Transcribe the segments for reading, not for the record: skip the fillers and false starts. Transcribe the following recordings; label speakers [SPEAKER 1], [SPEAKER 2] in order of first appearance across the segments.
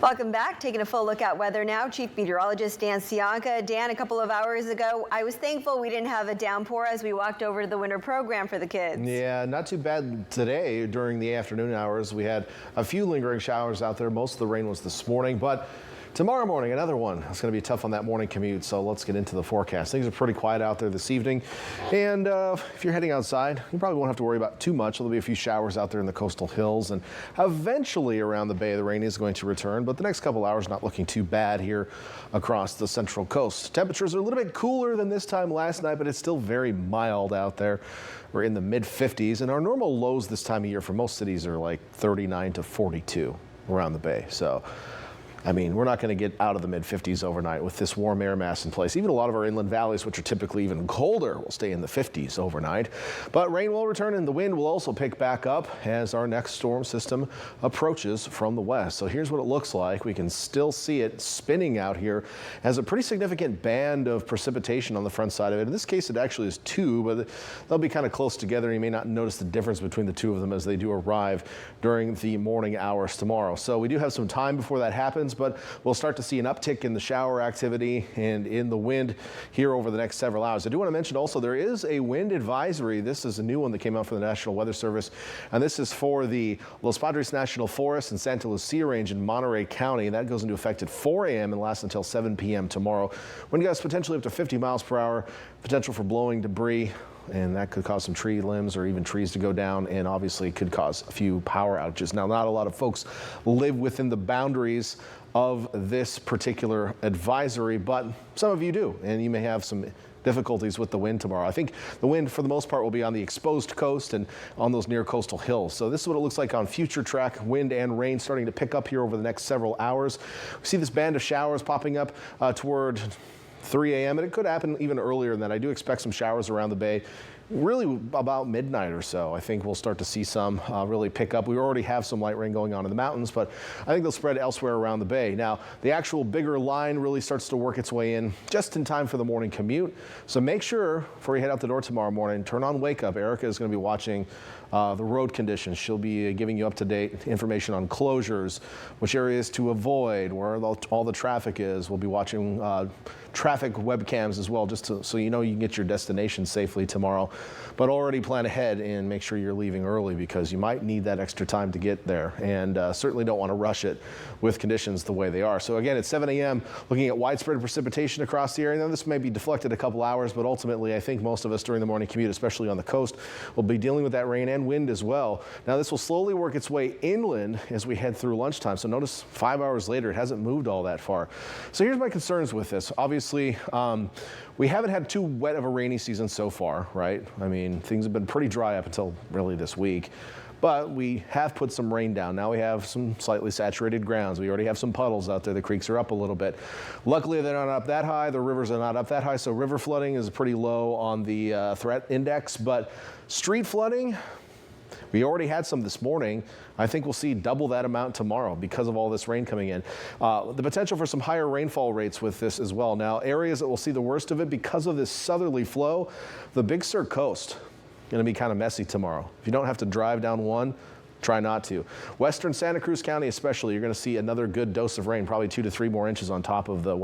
[SPEAKER 1] Welcome back. Taking a full look at weather now. Chief Meteorologist Dan Cianca. Dan, a couple of hours ago, I was thankful we didn't have a downpour as we walked over to the winter program for the kids.
[SPEAKER 2] Yeah, not too bad today during the afternoon hours. We had a few lingering showers out there. Most of the rain was this morning, but tomorrow morning, another one. It's going to be tough on that morning commute, so let's get into the forecast. Things are pretty quiet out there this evening, and if you're heading outside, you probably won't have to worry about too much. There'll be a few showers out there in the coastal hills, and eventually around the bay, the rain is going to return, but the next couple hours not looking too bad here across the central coast. Temperatures are a little bit cooler than this time last night, but it's still very mild out there. We're in the mid-50s, and our normal lows this time of year for most cities are like 39 to 42 around the bay. So I mean, we're not going to get out of the mid-50s overnight with this warm air mass in place. Even a lot of our inland valleys, which are typically even colder, will stay in the 50s overnight. But rain will return and the wind will also pick back up as our next storm system approaches from the west. So here's what it looks like. We can still see it spinning out here as a pretty significant band of precipitation on the front side of it. In this case, it actually is two, but they'll be kind of close together. You may not notice the difference between the two of them as they do arrive during the morning hours tomorrow. So we do have some time before that happens, but we'll start to see an uptick in the shower activity and in the wind here over the next several hours. I do want to mention also there is a wind advisory. This is a new one that came out from the National Weather Service, and this is for the Los Padres National Forest and Santa Lucia Range in Monterey County. That goes into effect at 4 a.m. and lasts until 7 p.m. tomorrow. Wind gusts potentially up to 50 miles per hour, potential for blowing debris, and that could cause some tree limbs or even trees to go down, and obviously could cause a few power outages. Now, not a lot of folks live within the boundaries of this particular advisory, but some of you do, and you may have some difficulties with the wind tomorrow. I think the wind for the most part will be on the exposed coast and on those near coastal hills. So this is what it looks like on future track. Wind and rain starting to pick up here over the next several hours. We see this band of showers popping up toward 3 a.m. and it could happen even earlier than that. I do expect some showers around the bay really about midnight or so. I think we'll start to see some really pick up. We already have some light rain going on in the mountains, but I think they'll spread elsewhere around the bay. Now, the actual bigger line really starts to work its way in just in time for the morning commute. So make sure before you head out the door tomorrow morning, turn on Wake Up. Erica is going to be watching the road conditions. She'll be giving you up-to-date information on closures, which areas to avoid, where all the traffic is. We'll be watching traffic webcams as well, just so you know you can get your destination safely tomorrow. But already plan ahead and make sure you're leaving early because you might need that extra time to get there, and certainly don't want to rush it with conditions the way they are. So again, at 7 a.m., looking at widespread precipitation across the area. Now, this may be deflected a couple hours, but ultimately I think most of us during the morning commute, especially on the coast, will be dealing with that rain and wind as well. Now, this will slowly work its way inland as we head through lunchtime. So notice 5 hours later, it hasn't moved all that far. So here's my concerns with this. Obviously, we haven't had too wet of a rainy season so far, right? I mean, things have been pretty dry up until really this week. But we have put some rain down. Now we have some slightly saturated grounds. We already have some puddles out there. The creeks are up a little bit. Luckily, they're not up that high. The rivers are not up that high. So river flooding is pretty low on the threat index. But street flooding, we already had some this morning. I think we'll see double that amount tomorrow because of all this rain coming in. The potential for some higher rainfall rates with this as well. Now, areas that will see the worst of it because of this southerly flow, the Big Sur coast, going to be kind of messy tomorrow. If you don't have to drive down one, try not to. Western Santa Cruz County especially, you're going to see another good dose of rain, probably 2 to 3 more inches on top of the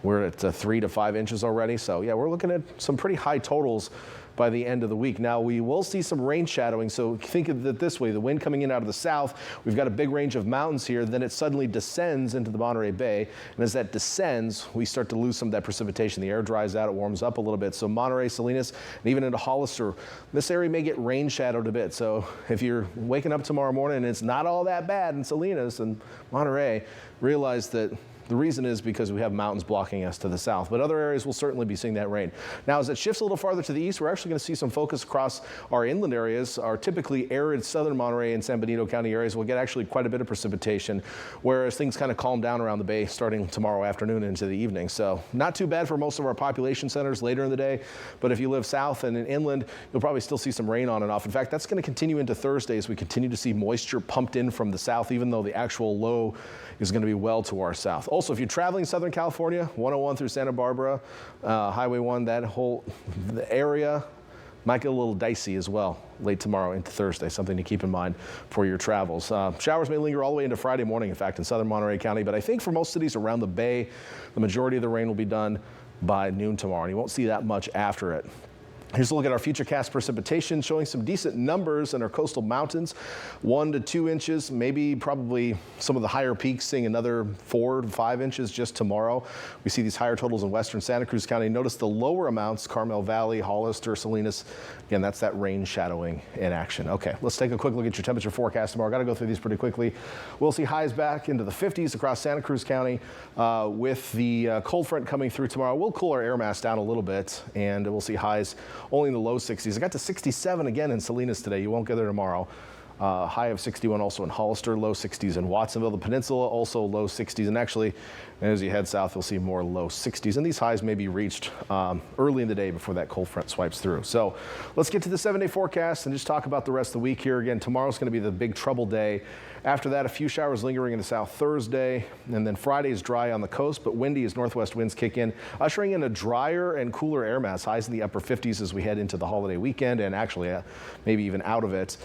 [SPEAKER 2] we're at 3 to 5 inches already. So yeah, we're looking at some pretty high totals by the end of the week. Now, we will see some rain shadowing, so think of it this way. The wind coming in out of the south, we've got a big range of mountains here, then it suddenly descends into the Monterey Bay, and as that descends, we start to lose some of that precipitation. The air dries out, it warms up a little bit. So Monterey, Salinas, and even into Hollister, this area may get rain shadowed a bit. So if you're waking up tomorrow morning and it's not all that bad in Salinas and Monterey, realize that the reason is because we have mountains blocking us to the south, but other areas will certainly be seeing that rain. Now, as it shifts a little farther to the east, we're actually going to see some focus across our inland areas. Our typically arid southern Monterey and San Benito County areas will get actually quite a bit of precipitation, whereas things kind of calm down around the bay starting tomorrow afternoon into the evening. So not too bad for most of our population centers later in the day, but if you live south and in inland, you'll probably still see some rain on and off. In fact, that's going to continue into Thursday as we continue to see moisture pumped in from the south, even though the actual low is going to be well to our south. Also, if you're traveling Southern California, 101 through Santa Barbara, Highway 1, that whole area, Might get a little dicey as well late tomorrow into Thursday, something to keep in mind for your travels. Showers may linger all the way into Friday morning, in fact, in southern Monterey County, but I think for most cities around the Bay, the majority of the rain will be done by noon tomorrow, and you won't see that much after it. Here's a look at our futurecast precipitation, showing some decent numbers in our coastal mountains, 1 to 2 inches, maybe probably some of the higher peaks seeing another 4 to 5 inches just tomorrow. We see these higher totals in western Santa Cruz County. Notice the lower amounts, Carmel Valley, Hollister, Salinas. Again, that's that rain shadowing in action. Okay, let's take a quick look at your temperature forecast tomorrow. Got to go through these pretty quickly. We'll see highs back into the 50s across Santa Cruz County with the cold front coming through tomorrow. We'll cool our air mass down a little bit, and we'll see highs only in the low 60s. I got to 67 again in Salinas today. You won't get there tomorrow. High of 61 also in Hollister, low 60s in Watsonville. The Peninsula also low 60s. And actually, as you head south, you'll see more low 60s. And these highs may be reached early in the day before that cold front swipes through. So let's get to the 7-day forecast and just talk about the rest of the week here. Again, tomorrow's going to be the big trouble day. After that, a few showers lingering in the south Thursday. And then Friday is dry on the coast, but windy as northwest winds kick in, ushering in a drier and cooler air mass. Highs in the upper 50s as we head into the holiday weekend and actually maybe even out of it.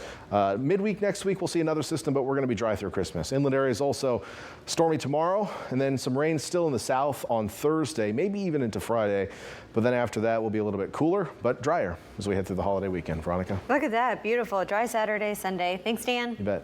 [SPEAKER 2] Midweek next week, we'll see another system, but we're going to be dry through Christmas. Inland areas also stormy tomorrow, and then some rain still in the south on Thursday, maybe even into Friday. But then after that, we'll be a little bit cooler, but drier as we head through the holiday weekend. Veronica?
[SPEAKER 1] Look at that. Beautiful. Dry Saturday, Sunday. Thanks, Dan.
[SPEAKER 2] You bet.